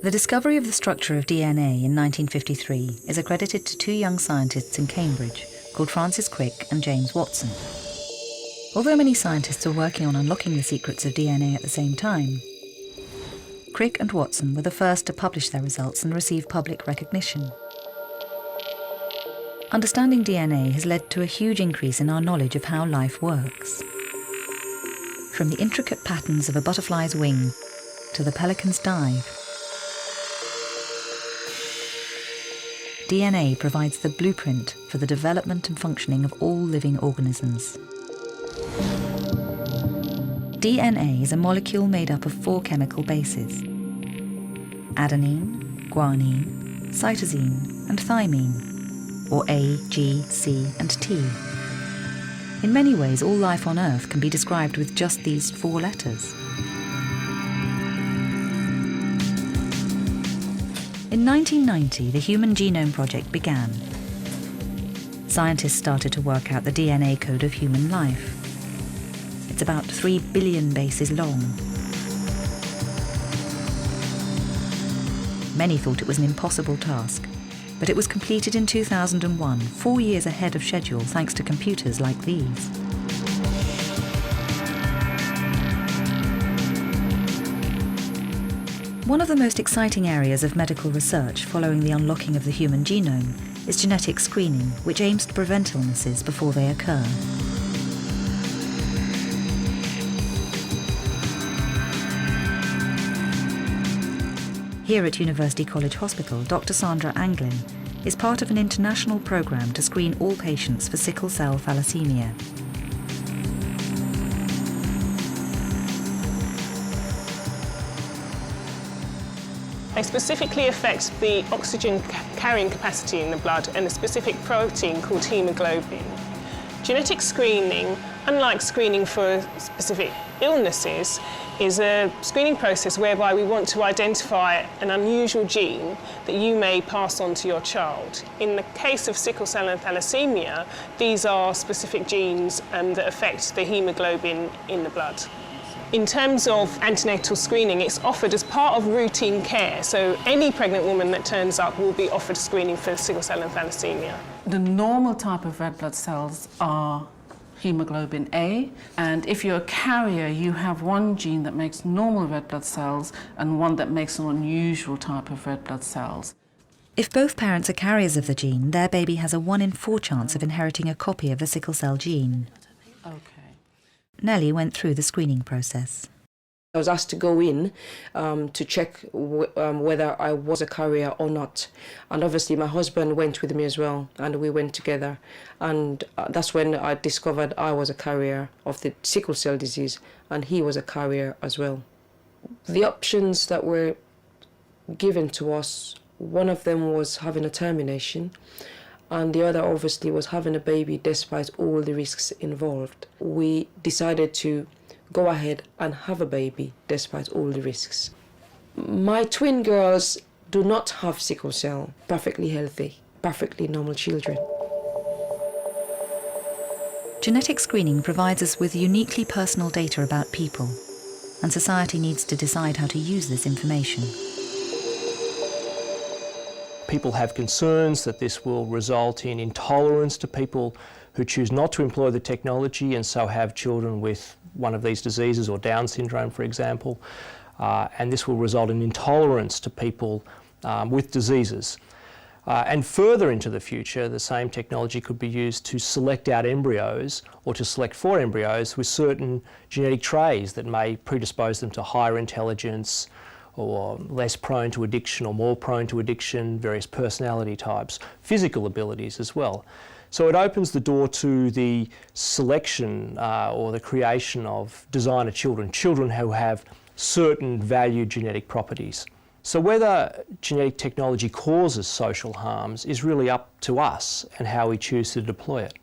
The discovery of the structure of DNA in 1953 is accredited to two young scientists in Cambridge called Francis Crick and James Watson. Although many scientists are working on unlocking the secrets of DNA at the same time, Crick and Watson were the first to publish their results and receive public recognition. Understanding DNA has led to a huge increase in our knowledge of how life works. From the intricate patterns of a butterfly's wing to the pelican's dive, DNA provides the blueprint for the development and functioning of all living organisms. DNA is a molecule made up of 4 chemical bases: adenine, guanine, cytosine, and thymine, or A, G, C, and T. In many ways, all life on Earth can be described with just these 4 letters. In 1990, the Human Genome Project began. Scientists started to work out the DNA code of human life. It's about 3 billion bases long. Many thought it was an impossible task, but it was completed in 2001, 4 years ahead of schedule thanks to computers like these. One of the most exciting areas of medical research following the unlocking of the human genome is genetic screening, which aims to prevent illnesses before they occur. Here at University College Hospital, Dr. Sandra Anglin is part of an international programme to screen all patients for sickle cell thalassemia. They specifically affect the oxygen carrying capacity in the blood and a specific protein called hemoglobin. Genetic screening, unlike screening for specific illnesses, is a screening process whereby we want to identify an unusual gene that you may pass on to your child. In the case of sickle cell and thalassemia, these are specific genes that affect the hemoglobin in the blood. In terms of antenatal screening, it's offered as part of routine care, so any pregnant woman that turns up will be offered screening for sickle cell and thalassemia. The normal type of red blood cells are hemoglobin A, and if you're a carrier, you have one gene that makes normal red blood cells and one that makes an unusual type of red blood cells. If both parents are carriers of the gene, their baby has a 1 in 4 chance of inheriting a copy of the sickle cell gene. Okay. Nellie went through the screening process. I was asked to go in to check whether I was a carrier or not. And obviously my husband went with me as well, and we went together. And that's when I discovered I was a carrier of the sickle cell disease, and he was a carrier as well. The options that were given to us, one of them was having a termination, and the other obviously was having a baby despite all the risks involved. We decided to go ahead and have a baby despite all the risks. My twin girls do not have sickle cell, perfectly healthy, perfectly normal children. Genetic screening provides us with uniquely personal data about people, and society needs to decide how to use this information. People have concerns that this will result in intolerance to people who choose not to employ the technology and so have children with one of these diseases, or Down syndrome, for example. And this will result in intolerance to people with diseases. And further into the future, the same technology could be used to select out embryos or to select for embryos with certain genetic traits that may predispose them to higher intelligence, or less prone to addiction or more prone to addiction, various personality types, physical abilities as well. So it opens the door to the selection or the creation of designer children, children who have certain valued genetic properties. So whether genetic technology causes social harms is really up to us and how we choose to deploy it.